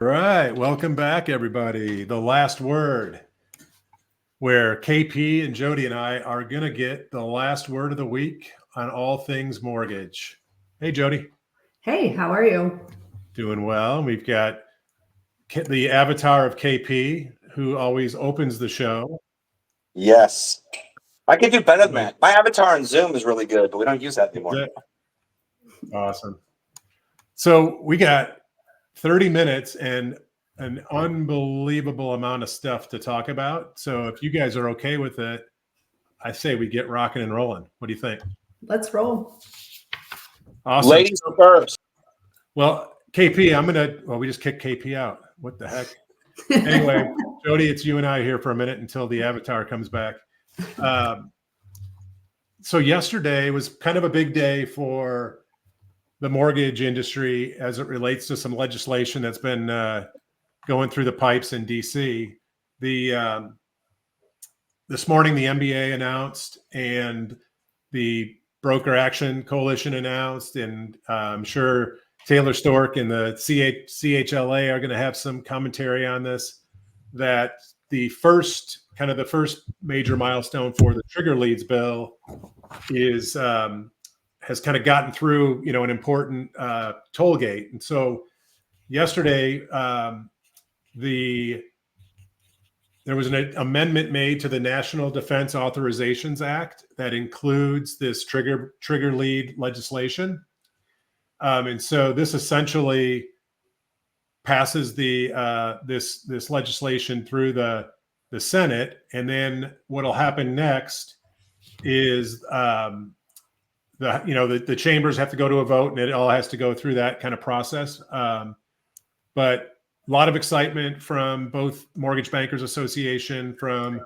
Right. Welcome back, everybody. The last word, where KP and Jodi and I are going to get the last word of the week on all things mortgage. Hey, Jodi. Hey, how are you? Doing well. We've got the avatar of KP, who always opens the show. Yes. I could do better than that. My avatar on Zoom is really good, but we don't use that anymore. Awesome. So we got 30 minutes and an unbelievable amount of stuff to talk about. So if you guys are okay with it, I say we get rocking and rolling. What do you think? Let's roll. Awesome. Ladies first. Well, KP, we just kicked KP out. What the heck? Anyway, Jodi, it's you and I here for a minute until the avatar comes back. So yesterday was kind of a big day for the mortgage industry as it relates to some legislation that's been going through the pipes in DC. This morning, the MBA announced and the Broker Action Coalition announced, and I'm sure Taylor Stork and the CHLA are going to have some commentary on this, that the first major milestone for the trigger leads bill is has kind of gotten through, an important toll gate. And so yesterday, there was an amendment made to the National Defense Authorizations Act that includes this trigger lead legislation. And so this essentially passes this legislation through the Senate. And then what'll happen next is the chambers have to go to a vote, and it all has to go through that kind of process. But a lot of excitement from both Mortgage Bankers Association, from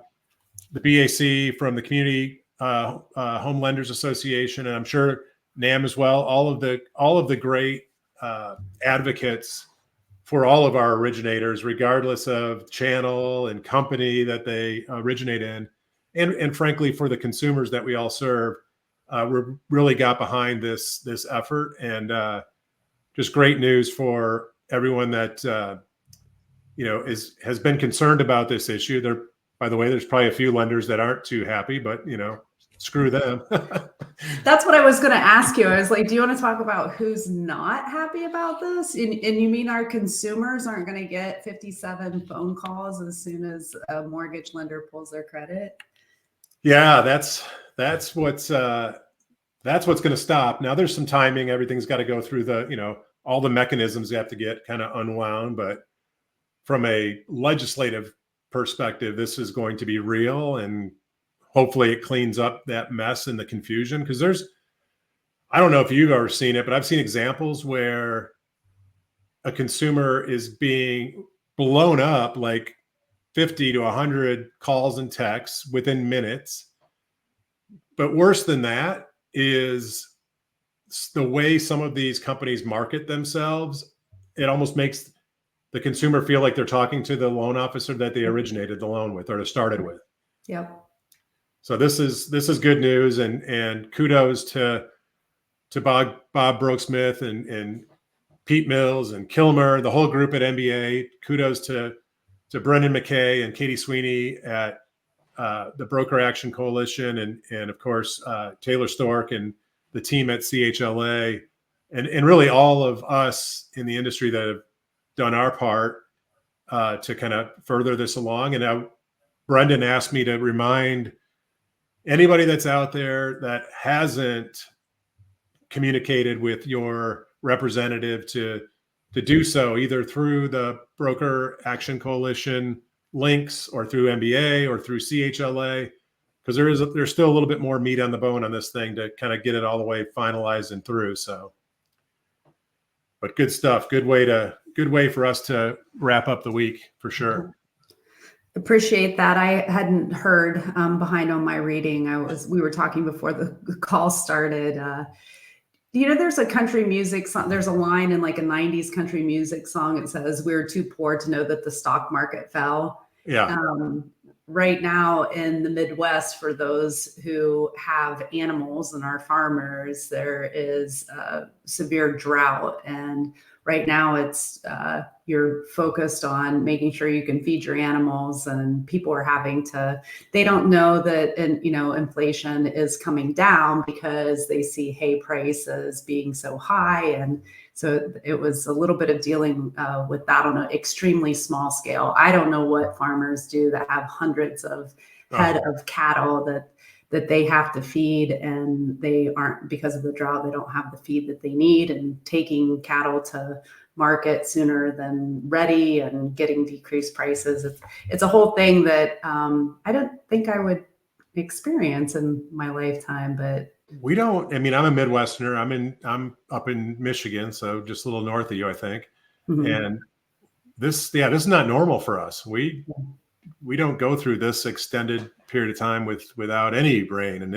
the BAC, from the Community Home Lenders Association, and I'm sure NAM as well. All of the great advocates for all of our originators, regardless of channel and company that they originate in, and frankly for the consumers that we all serve, we really got behind this effort, and just great news for everyone that has been concerned about this issue. By the way, there's probably a few lenders that aren't too happy, but screw them. That's what I was going to ask you. I was like, do you want to talk about who's not happy about this? And you mean our consumers aren't going to get 57 phone calls as soon as a mortgage lender pulls their credit? Yeah, that's what's going to stop. Now there's some timing. Everything's got to go through all the mechanisms you have to get kind of unwound. But from a legislative perspective, this is going to be real, and hopefully it cleans up that mess and the confusion. Because I don't know if you've ever seen it, but I've seen examples where a consumer is being blown up like 50 to 100 calls and texts within minutes. But worse than that is the way some of these companies market themselves. It almost makes the consumer feel like they're talking to the loan officer that they originated the loan with or started with. Yep. So this is good news, and kudos to Bob Brooksmith and Pete Mills and Kilmer, the whole group at MBA. Kudos to Brendan McKay and Katie Sweeney at the Broker Action Coalition, and of course Taylor Stork and the team at CHLA, and really all of us in the industry that have done our part to kind of further this along. And Brendan asked me to remind anybody that's out there that hasn't communicated with your representative to do so, either through the Broker Action Coalition links or through MBA or through CHLA, because there's still a little bit more meat on the bone on this thing to kind of get it all the way finalized and through. So, but good stuff. Good way for us to wrap up the week for sure. Appreciate that. I hadn't heard behind on my reading. We were talking before the call started. There's a country music song. There's a line in like a 90s country music song. It says, "We're too poor to know that the stock market fell." Yeah. Right now in the Midwest, for those who have animals and are farmers, there is a severe drought. And right now it's you're focused on making sure you can feed your animals, and people are having to, they don't know that, inflation is coming down because they see hay prices being so high. And so it was a little bit of dealing with that on an extremely small scale. I don't know what farmers do that have hundreds of head of cattle that they have to feed, and they aren't, because of the drought, they don't have the feed that they need, and taking cattle to market sooner than ready and getting decreased prices. It's a whole thing that I don't think I would experience in my lifetime, but we don't. I mean, I'm a Midwesterner. I'm up in Michigan, so just a little north of you, I think. And this is not normal for us. We don't go through this extended period of time without any rain, and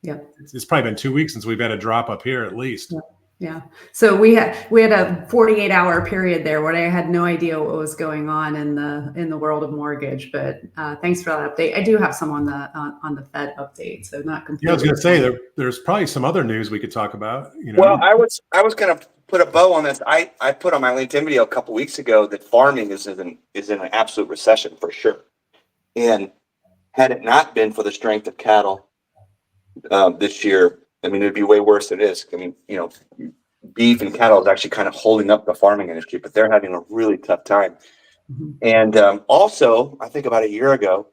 it's probably been 2 weeks since we've had a drop up here at least. Yeah. So we had a 48-hour period there where I had no idea what was going on in the world of mortgage. But thanks for that update. I do have some on the Fed update, so not completely. Yeah, I was going to say there's probably some other news we could talk about. Well, I was going to put a bow on this. I put on my LinkedIn video a couple weeks ago that farming is in an absolute recession for sure. And had it not been for the strength of cattle this year, I mean, it'd be way worse than it is. I mean, beef and cattle is actually kind of holding up the farming industry, but they're having a really tough time. And also, I think about a year ago,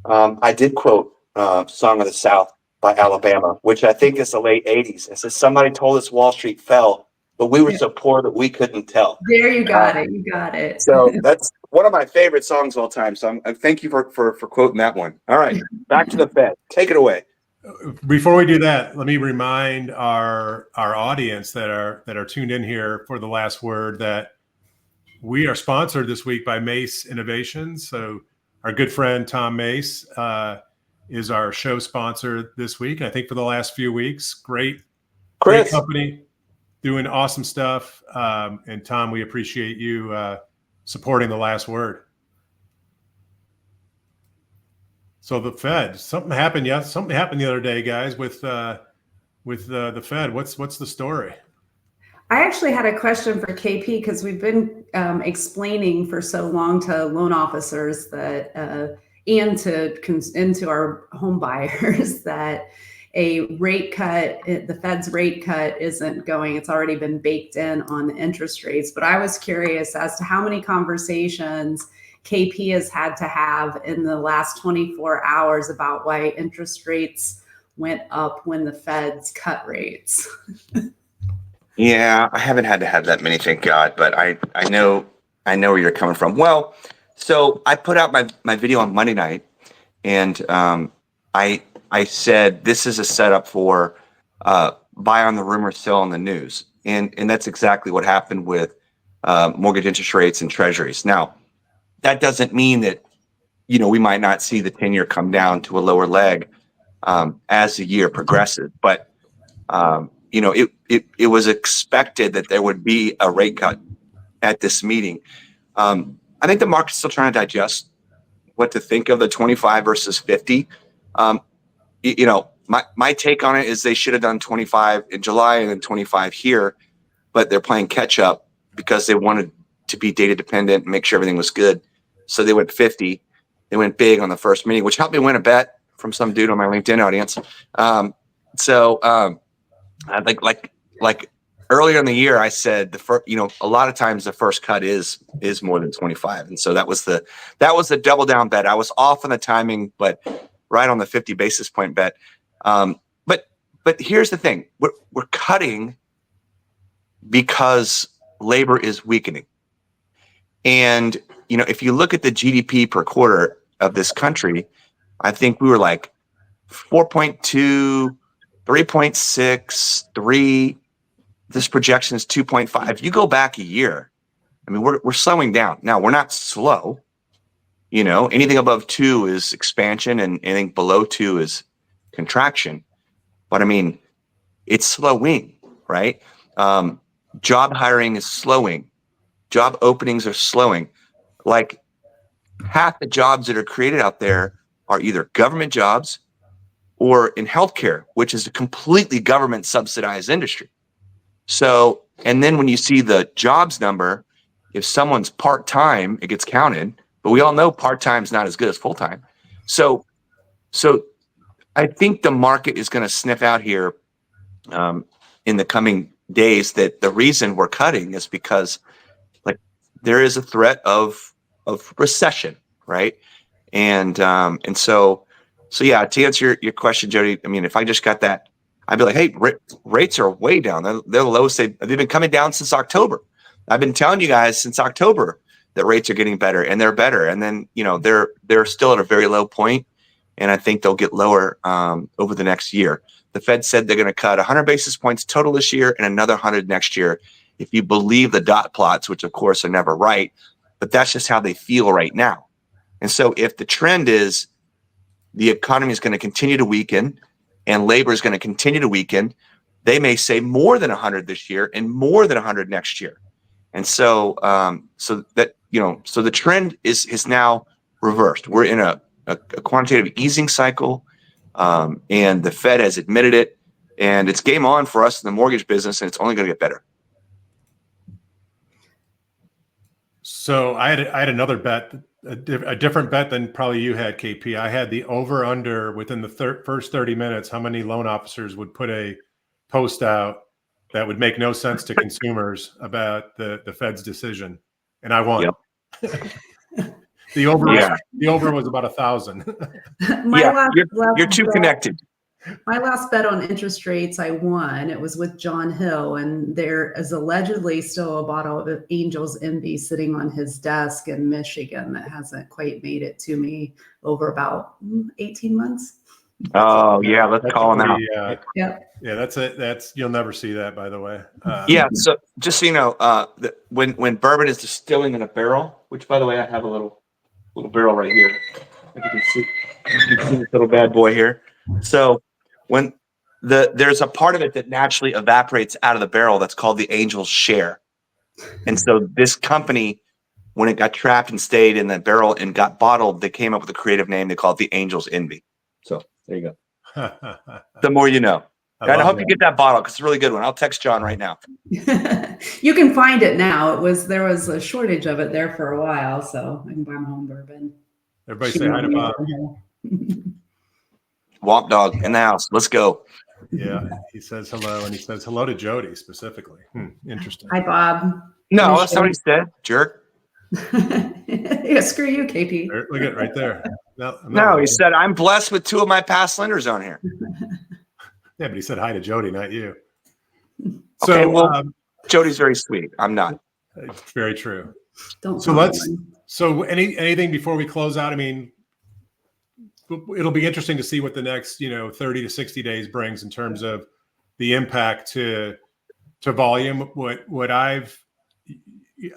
I did quote Song of the South by Alabama, which I think is the late 80s. It says, somebody told us Wall Street fell, but we were so poor that we couldn't tell. There, you got it. You got it. So that's one of my favorite songs of all time. So thank you for quoting that one. All right, back to the Fed. Take it away. Before we do that, let me remind our audience that are tuned in here for the last word that we are sponsored this week by Mace Innovations. So our good friend Tom Mace is our show sponsor this week. And I think for the last few weeks, great company, doing awesome stuff. And Tom, we appreciate you supporting the last word. So the Fed, something happened. Yeah, something happened the other day, guys, with the Fed. What's the story? I actually had a question for KP, because we've been explaining for so long to loan officers that and to our home buyers that a rate cut, the Fed's rate cut isn't going. It's already been baked in on the interest rates. But I was curious as to how many conversations KP has had to have in the last 24 hours about why interest rates went up when the Fed's cut rates. Yeah, I haven't had to have that many, thank God, but I know where you're coming from. Well, so I put out my video on Monday night, and I said this is a setup for buy on the rumor, sell on the news, and that's exactly what happened with mortgage interest rates and treasuries. Now, that doesn't mean that we might not see the 10-year come down to a lower leg as the year progresses, but it was expected that there would be a rate cut at this meeting. I think the market's still trying to digest what to think of the 25 versus 50. My take on it is they should have done 25 in July and then 25 here, but they're playing catch up because they wanted to be data dependent and make sure everything was good. So they went 50. They went big on the first meeting, which helped me win a bet from some dude on my LinkedIn audience. I think like earlier in the year, I said the first, a lot of times the first cut is more than 25, and so that was the double down bet. I was off on the timing, but right on the 50 basis point bet. But here's the thing: we're cutting because labor is weakening, and if you look at the GDP per quarter of this country, I think we were like 4.2. 3.6, 3. This projection is 2.5. You go back a year, I mean, we're slowing down. Now, we're not slow. Anything above 2 is expansion, and anything below 2 is contraction. But I mean, it's slowing, right? Job hiring is slowing. Job openings are slowing. Like half the jobs that are created out there are either government jobs or in healthcare, which is a completely government subsidized industry. So, and then when you see the jobs number, if someone's part-time, it gets counted, but we all know part-time is not as good as full-time. So I think the market is going to sniff out here in the coming days that the reason we're cutting is because like there is a threat of recession, right? And so yeah, to answer your question, Jodi, I mean, if I just got that, I'd be like, hey, rates are way down. They're the lowest they've been coming down since October. I've been telling you guys since October that rates are getting better, and they're better. And then, they're still at a very low point, and I think they'll get lower over the next year. The Fed said they're going to cut 100 basis points total this year and another 100 next year. If you believe the dot plots, which of course are never right, but that's just how they feel right now. And so if the trend is the economy is going to continue to weaken and labor is going to continue to weaken, they may say more than 100 this year and more than 100 next year. And so, so the trend is now reversed. We're in a quantitative easing cycle, and the Fed has admitted it, and it's game on for us in the mortgage business, and it's only going to get better. So I had another bet, a different bet than probably you had, KP. I had the over under within the first 30 minutes, how many loan officers would put a post out that would make no sense to consumers about the Fed's decision, and I won. Yep. The over was about 1,000. You're too connected. My last bet on interest rates, I won. It was with John Hill, and there is allegedly still a bottle of Angel's Envy sitting on his desk in Michigan that hasn't quite made it to me over about 18 months. Oh yeah, let's call him out. Yeah, that's it. You'll never see that, by the way. So just so you know, when bourbon is distilling in a barrel, which by the way I have a little barrel right here. You can see this little bad boy here. So when there's a part of it that naturally evaporates out of the barrel that's called the angel's share. And so this company, when it got trapped and stayed in the barrel and got bottled, they came up with a creative name. They called it the Angel's Envy. So there you go. The more you know. And I hope you get that bottle because it's a really good one. I'll text John right now. You can find it now. There was a shortage of it there for a while, so I can buy my own bourbon. Everybody say hi to Bob. Womp dog in the house. Let's go. Yeah, he says hello, and he says hello to Jodi specifically. Interesting. Hi, Bob. No, that's not what he said. Jerk. Yeah, screw you, KP. Look at it right there. No, he said, I'm blessed with two of my past lenders on here. Yeah, but he said hi to Jodi, not you. Okay, So, well, Jodi's very sweet. I'm not. It's very true. So anything before we close out? I mean, it'll be interesting to see what the next 30 to 60 days brings in terms of the impact to volume.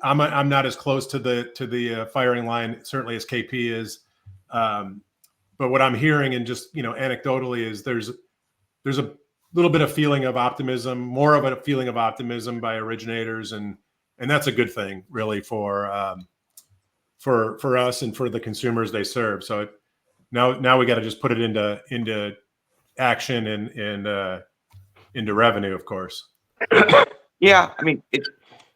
I'm not as close to the firing line certainly as KP is, but what I'm hearing and just anecdotally is there's a little bit of feeling of optimism, more of a feeling of optimism by originators, and that's a good thing really for us and for the consumers they serve. So now we got to just put it into action and into revenue, of course. Yeah, I mean,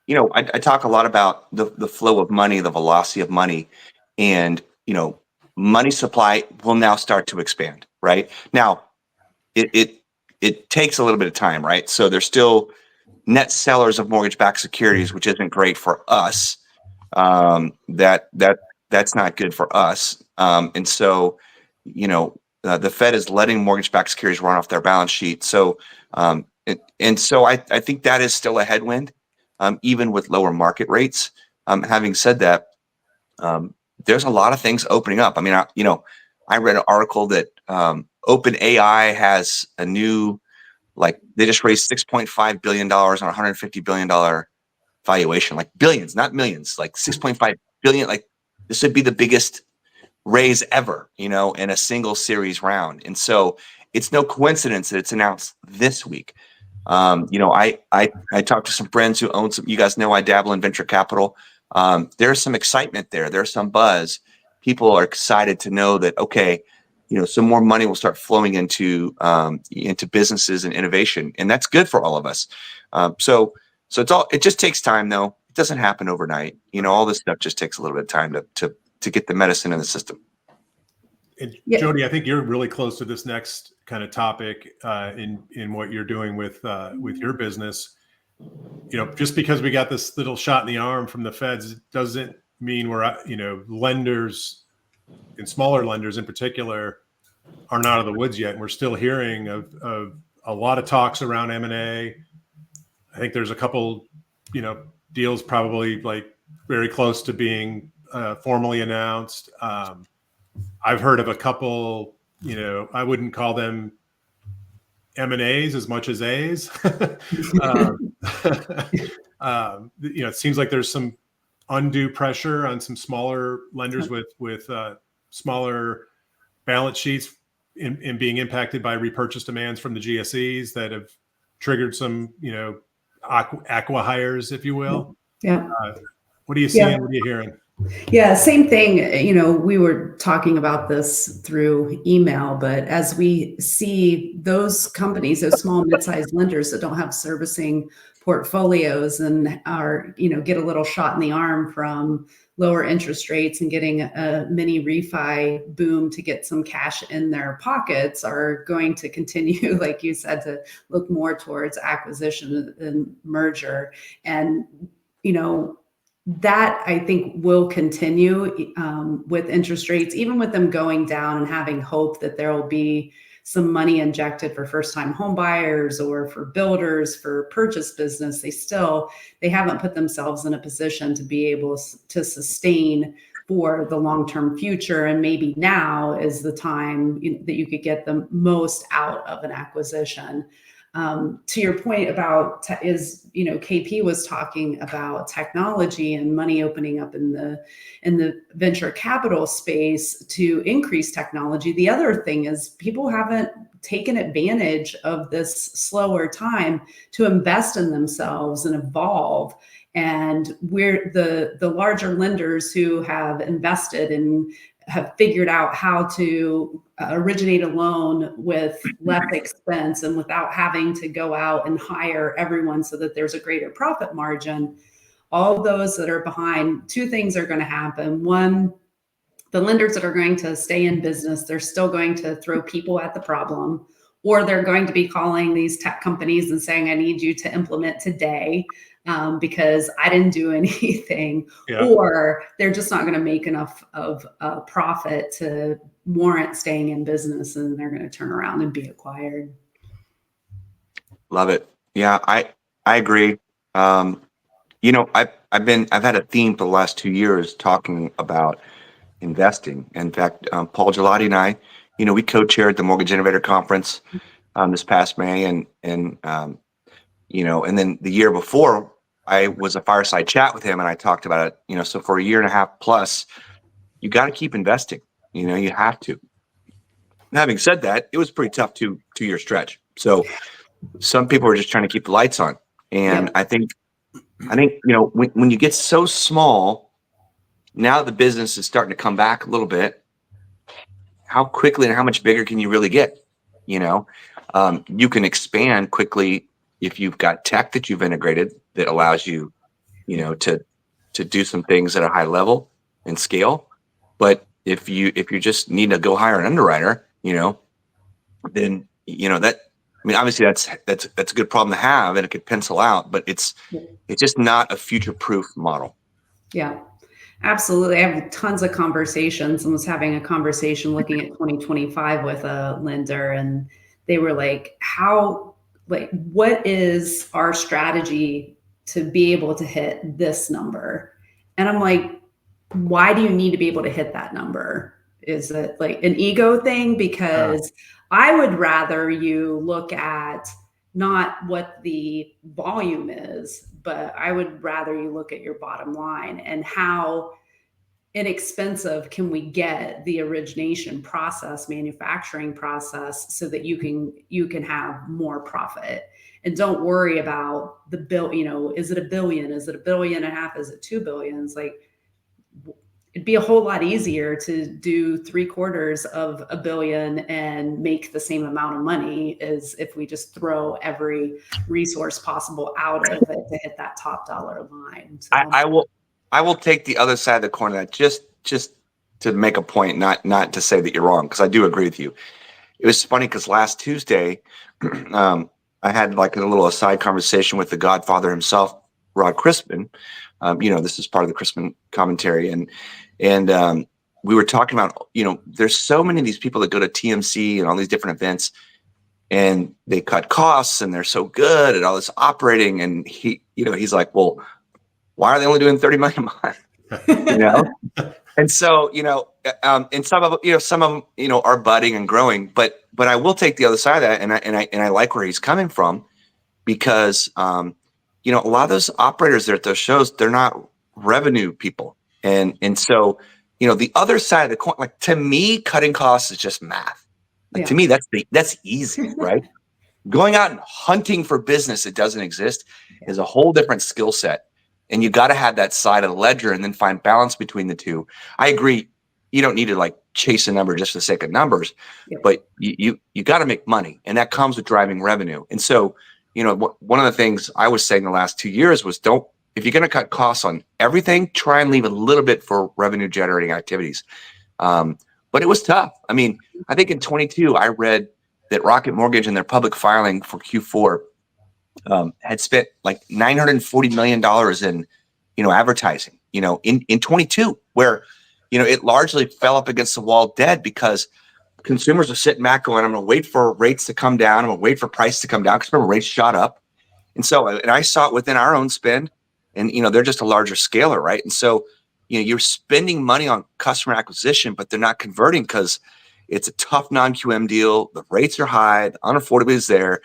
I talk a lot about the flow of money, the velocity of money, and money supply will now start to expand. Right now, it takes a little bit of time, right? So there's still net sellers of mortgage-backed securities, which isn't great for us. That's not good for us. And so, the Fed is letting mortgage-backed securities run off their balance sheet. So, so I think that is still a headwind, even with lower market rates. Having said that, there's a lot of things opening up. I mean, I read an article that OpenAI has a new, they just raised $6.5 billion on $150 billion valuation, billions, not millions, 6.5 billion. This would be the biggest raise ever, in a single series round. And so it's no coincidence that it's announced this week. I talked to some friends who own some, you guys know, I dabble in venture capital. There's some excitement there. There's some buzz. People are excited to know that, okay, some more money will start flowing into businesses and innovation. And that's good for all of us. So it just takes time though. It doesn't happen overnight. All this stuff just takes a little bit of time to get the medicine in the system. And Yeah. Jodi, I think you're really close to this next kind of topic in what you're doing with your business. Just because we got this little shot in the arm from the feds doesn't mean we're, lenders and smaller lenders in particular are not out of the woods yet. And we're still hearing of a lot of talks around M&A. I think there's a couple, deals probably like very close to being formally announced. I've heard of a couple, I wouldn't call them M&As as much as A's. It seems like there's some undue pressure on some smaller lenders with smaller balance sheets in being impacted by repurchase demands from the GSEs that have triggered some, aqua hires, if you will. Yeah. What are you seeing? Yeah. What are you hearing? Yeah, same thing. We were talking about this through email, but as we see those companies, those small mid-sized lenders that don't have servicing portfolios and are, get a little shot in the arm from lower interest rates and getting a mini refi boom to get some cash in their pockets, are going to continue, like you said, to look more towards acquisition and merger. And, that I think will continue with interest rates, even with them going down, and having hope that there will be some money injected for first-time home buyers or for builders for purchase business. They haven't put themselves in a position to be able to sustain for the long-term future. And maybe now is the time that you could get the most out of an acquisition. To your point about KP was talking about technology and money opening up in the venture capital space to increase technology. The other thing is people haven't taken advantage of this slower time to invest in themselves and evolve. And we're the larger lenders who have invested and have figured out how to originate a loan with less expense and without having to go out and hire everyone so that there's a greater profit margin. All those that are behind, two things are going to happen. One, the lenders that are going to stay in business, they're still going to throw people at the problem, or they're going to be calling these tech companies and saying, I need you to implement today because I didn't do anything. Yeah. Or they're just not going to make enough of a profit to warrant staying in business, and they're going to turn around and be acquired. Love it. Yeah, I agree. I've had a theme for the last 2 years talking about investing. In fact, Paul Gelati and I, we co-chaired the Mortgage Innovator Conference this past May, and then the year before, I was a fireside chat with him, and I talked about it. So for a year and a half plus, you got to keep investing. You have to. And having said that, it was a pretty tough two-year stretch. So some people are just trying to keep the lights on, and I think when you get so small, now the business is starting to come back a little bit. How quickly and how much bigger can you really get? You can expand quickly if you've got tech that you've integrated that allows you, to do some things at a high level and scale. But if you just need to go hire an underwriter, then that. I mean, obviously that's a good problem to have, and it could pencil out. But it's just not a future-proof model. Yeah. Absolutely. I have tons of conversations. I was having a conversation looking at 2025 with a lender, and they were like, what is our strategy to be able to hit this number? And I'm like, why do you need to be able to hit that number? Is it like an ego thing? Because I would rather you look at not what the volume is, but I would rather you look at your bottom line and how inexpensive can we get the origination process, manufacturing process, so that you can have more profit. And don't worry about the bill, is it $1 billion? Is it $1.5 billion? Is it $2 billion? It's like, it'd be a whole lot easier to do $750 million and make the same amount of money as if we just throw every resource possible out of it to hit that top dollar line. So. I will take the other side of the coin of that just to make a point, not to say that you're wrong, because I do agree with you. It was funny because last Tuesday, I had like a little aside conversation with the Godfather himself, Rod Crispin. This is part of the Crispin commentary, and we were talking about, there's so many of these people that go to TMC and all these different events, and they cut costs, and they're so good at all this operating, and he's like, well, why are they only doing 30 million a month? And so, and some of them, are budding and growing, but I will take the other side of that. And I like where he's coming from, because, a lot of those operators there at those shows, they're not revenue people. And so, the other side of the coin, like, to me, cutting costs is just math. Like, to me, that's easy, right? Going out and hunting for business that doesn't exist is a whole different skill set. And you got to have that side of the ledger and then find balance between the two. I agree. You don't need to like chase a number just for the sake of numbers, but you got to make money, and that comes with driving revenue. And so, one of the things I was saying the last 2 years was, if you're going to cut costs on everything, try and leave a little bit for revenue generating activities. But it was tough. I mean, I think in 22, I read that Rocket Mortgage in their public filing for Q4 had spent like $940 million in, advertising, in 22, where, it largely fell up against the wall dead, because consumers are sitting back going, I'm going to wait for rates to come down. I'm going to wait for price to come down, because remember, rates shot up. And so, and I saw it within our own spend, and, they're just a larger scaler, right? And so, you're spending money on customer acquisition, but they're not converting because it's a tough non-QM deal. The rates are high. The unaffordability is there.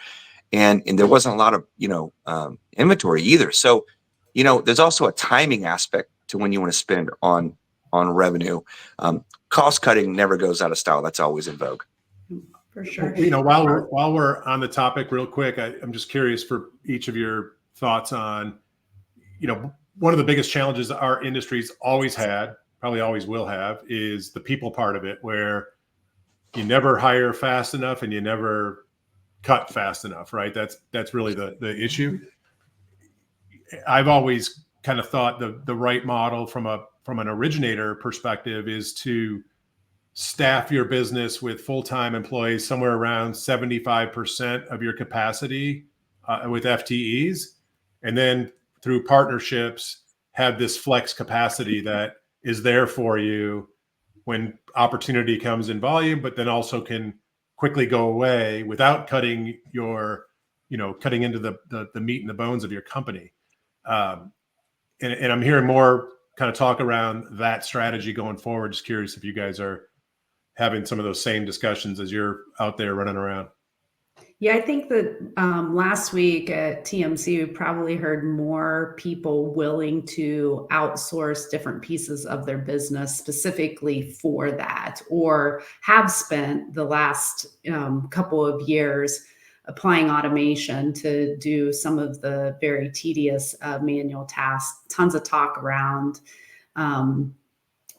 And there wasn't a lot of, inventory either. So, there's also a timing aspect to when you want to spend on revenue. Cost cutting never goes out of style. That's always in vogue. For sure. While we're on the topic real quick, I'm just curious for each of your thoughts on, one of the biggest challenges our industry's always had, probably always will have, is the people part of it, where you never hire fast enough and you never cut fast enough, right? That's really the issue. I've always kind of thought the right model from an originator perspective is to staff your business with full-time employees somewhere around 75% of your capacity with FTEs, and then through partnerships have this flex capacity that is there for you when opportunity comes in volume, but then also can quickly go away without cutting cutting into the meat and the bones of your company. And I'm hearing more kind of talk around that strategy going forward. Just curious if you guys are having some of those same discussions as you're out there running around. Yeah, I think that last week at TMC, we probably heard more people willing to outsource different pieces of their business specifically for that, or have spent the last couple of years applying automation to do some of the very tedious manual tasks. Tons of talk around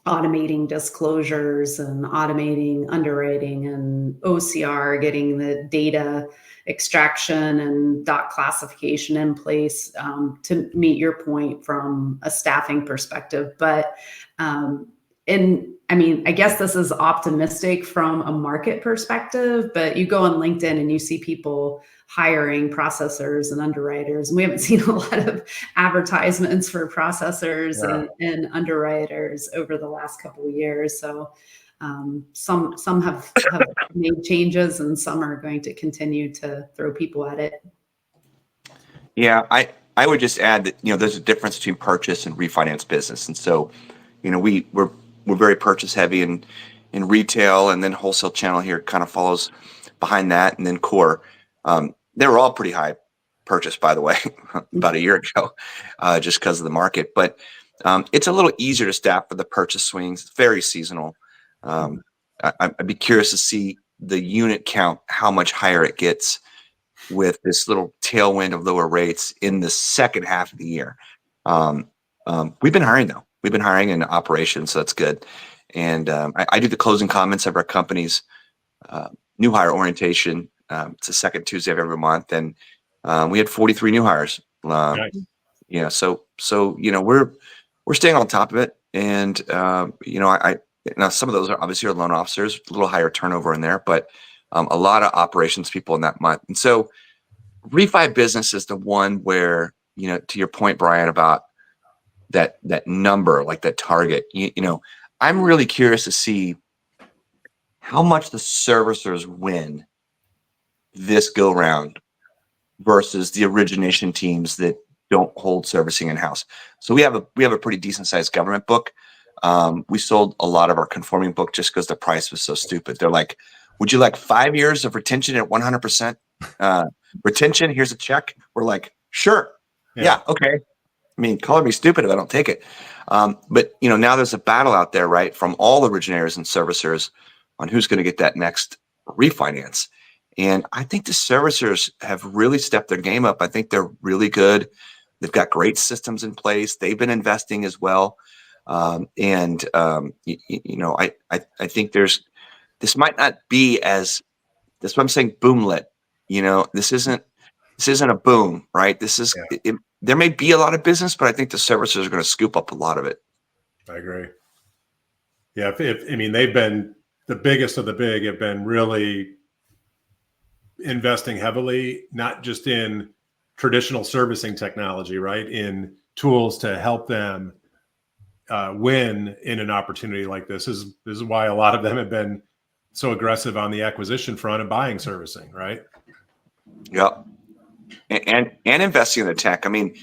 automating disclosures and automating underwriting and OCR, getting the data extraction and dot classification in place to meet your point from a staffing perspective. But I guess this is optimistic from a market perspective, but you go on LinkedIn and you see people hiring processors and underwriters. And we haven't seen a lot of advertisements for processors and underwriters over the last couple of years. So some have made changes, and some are going to continue to throw people at it. Yeah, I would just add that, there's a difference between purchase and refinance business. And so, we're very purchase heavy in retail, and then wholesale channel here kind of follows behind that, and then core. They were all pretty high purchase, by the way, about a year ago, just because of the market. But it's a little easier to staff for the purchase swings. It's very seasonal. I'd be curious to see the unit count, how much higher it gets with this little tailwind of lower rates in the second half of the year. We've been hiring though. hiring in operations, so that's good. And I do the closing comments of our company's new hire orientation. It's the second Tuesday of every month, and we had 43 new hires. Nice. Yeah, so we're staying on top of it, and I now some of those are obviously our loan officers, a little higher turnover in there, but a lot of operations people in that month. And so refi business is the one where, to your point, Brian, about that number, like that target, I'm really curious to see how much the servicers win this go round versus the origination teams that don't hold servicing in house. So we have a pretty decent sized government book. We sold a lot of our conforming book just because the price was so stupid. They're like, would you like 5 years of retention at 100% retention? Here's a check. We're like, sure. Yeah. Okay. I mean, color me stupid if I don't take it. But now there's a battle out there, right, from all originators and servicers on who's going to get that next refinance. And I think the servicers have really stepped their game up. I think they're really good. They've got great systems in place. They've been investing as well. I think this might not be as, that's what I'm saying, boomlet. This isn't a boom, right? This is, there may be a lot of business, but I think the servicers are going to scoop up a lot of it. I agree. Yeah. They've been the biggest of the big, have been really investing heavily, not just in traditional servicing technology, right? In tools to help them win in an opportunity like this. This is why a lot of them have been so aggressive on the acquisition front and buying servicing, right? Yep. And investing in the tech. I mean,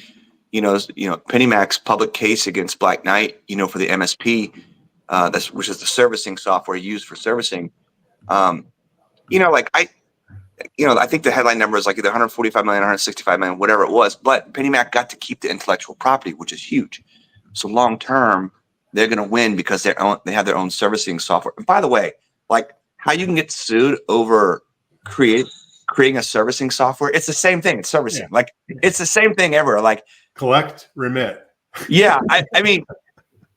PennyMac's public case against Black Knight, for the MSP, which is the servicing software used for servicing. I think the headline number is like either 145 million, 165 million, whatever it was. But PennyMac got to keep the intellectual property, which is huge. So long term, they're going to win because they have their own servicing software. And by the way, like how you can get sued over creating a servicing software, it's the same thing. It's servicing. Yeah. Like it's the same thing ever. Like collect, remit. Yeah, I mean,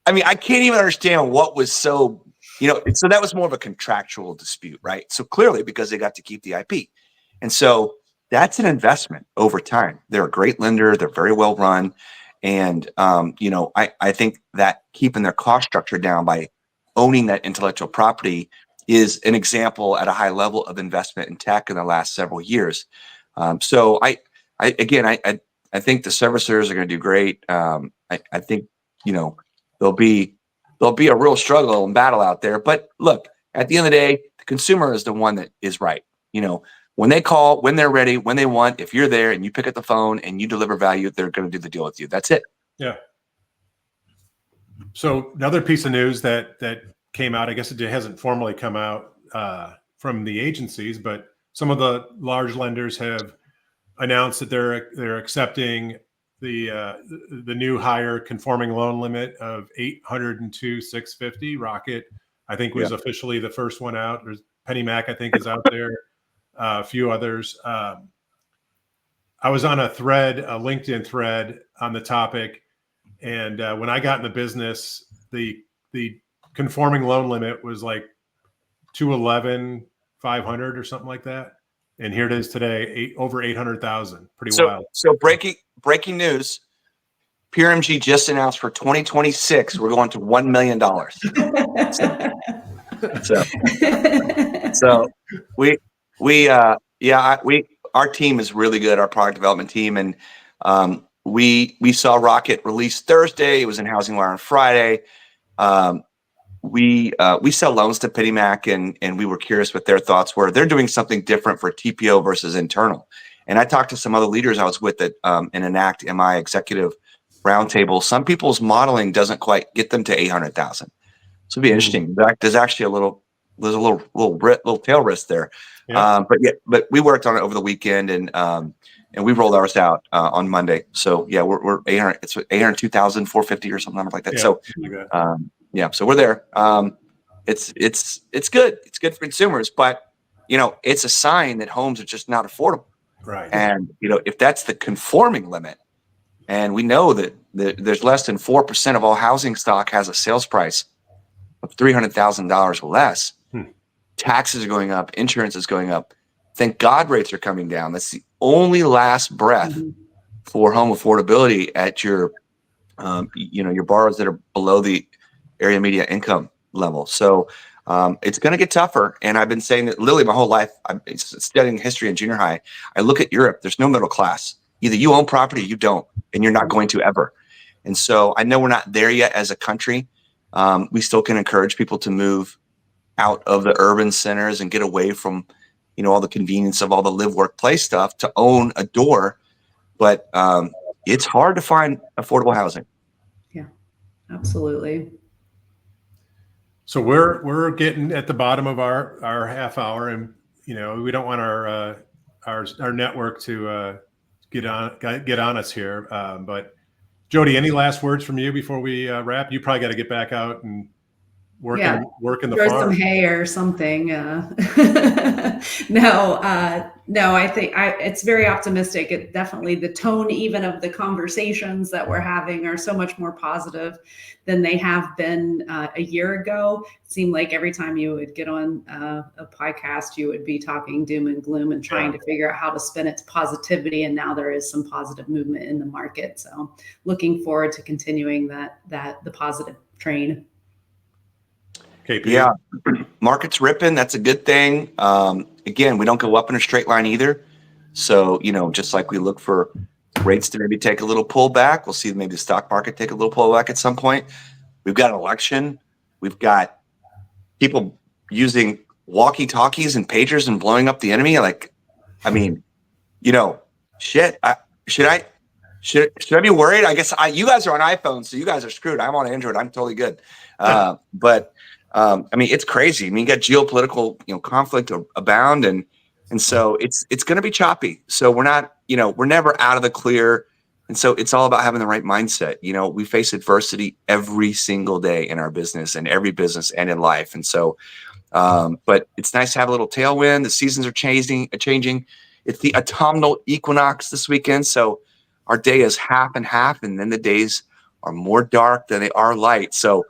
I can't even understand what was so. So that was more of a contractual dispute, right? So clearly because they got to keep the IP. And so that's an investment over time. They're a great lender. They're very well run. And, I think that keeping their cost structure down by owning that intellectual property is an example at a high level of investment in tech in the last several years. So I think the servicers are going to do great. I think, there'll be a real struggle and battle out there. But look, at the end of the day, the consumer is the one that is right. When they call, when they're ready, when they want, if you're there and you pick up the phone and you deliver value, they're going to do the deal with you. That's it. Yeah. So another piece of news that came out, I guess it hasn't formally come out from the agencies, but some of the large lenders have announced that they're accepting the new higher conforming loan limit of $802,650. Rocket, I think, was officially the first one out. There's PennyMac, I think, is out there. A few others. I was on a LinkedIn thread on the topic, and when I got in the business, the conforming loan limit was like 211,500 or something like that. And here it is today, over 800,000. Pretty wild. So breaking news: PRMG just announced for 2026 we're going to $1 million. So our team is really good. Our product development team, and we saw Rocket release Thursday. It was in Housing Wire on Friday. We sell loans to PennyMac, and we were curious what their thoughts were. They're doing something different for TPO versus internal. And I talked to some other leaders I was with at in Enact MI executive roundtable. Some people's modeling doesn't quite get them to 800,000. So it'd be interesting. There's actually a little tail risk there. Yeah. But we worked on it over the weekend, and we rolled ours out on Monday. So yeah, we're 800. It's 802,450 or something like that. Yeah, so so we're there. It's good. It's good for consumers, but it's a sign that homes are just not affordable. Right. And if that's the conforming limit, And we know that there's less than 4% of all housing stock has a sales price of $300,000 or less. Taxes are going up. Insurance is going up. Thank God rates are coming down. That's the only last breath for home affordability at your, your borrowers that are below the area median income level. So it's going to get tougher. And I've been saying that literally my whole life. I'm studying history in junior high. I look at Europe. There's no middle class. Either you own property or you don't, and you're not going to ever. And so I know we're not there yet as a country. We still can encourage people to move out of the urban centers and get away from, all the convenience of all the live, work, play stuff to own a door. But it's hard to find affordable housing. Yeah, absolutely. So we're getting at the bottom of our half hour, and we don't want our network to get on us here. But Jodi, any last words from you before we wrap? You probably got to get back out and work in the throw farm. some hay or something. No, I think it's very optimistic. It definitely, the tone even of the conversations that we're having are so much more positive than they have been a year ago. It seemed like every time you would get on a podcast, you would be talking doom and gloom and trying to figure out how to spin it to positivity. And now there is some positive movement in the market. So looking forward to continuing the positive train. KP. Yeah, market's ripping. That's a good thing. Again, we don't go up in a straight line either. So, just like we look for rates to maybe take a little pullback, we'll see maybe the stock market take a little pullback at some point. We've got an election. We've got people using walkie-talkies and pagers and blowing up the enemy. Shit. Should I be worried? I guess you guys are on iPhones, so you guys are screwed. I'm on Android. I'm totally good. But it's crazy. You got geopolitical, conflict abound, and so it's going to be choppy. So we're not, we're never out of the clear. And so it's all about having the right mindset. We face adversity every single day in our business and every business and in life. And so, but it's nice to have a little tailwind. The seasons are changing. It's the autumnal equinox this weekend. So our day is half and half, and then the days are more dark than they are light. So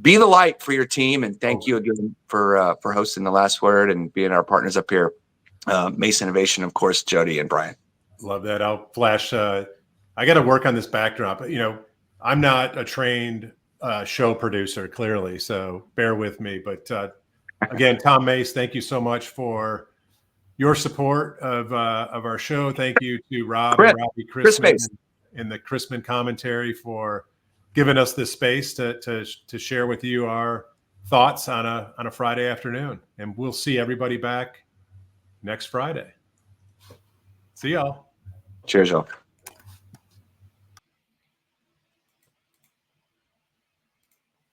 be the light for your team. And thank you again for hosting The Last Word and being our partners up here. Mace Innovation, of course, Jodi and Brian. Love that. I'll flash. I got to work on this backdrop. I'm not a trained show producer, clearly, so bear with me. But again, Tom Mace, thank you so much for your support of our show. Thank you to Rob and Robbie Chrisman and the Chrisman commentary for giving us this space to share with you our thoughts on a Friday afternoon. And we'll see everybody back next Friday. See y'all. Cheers, y'all.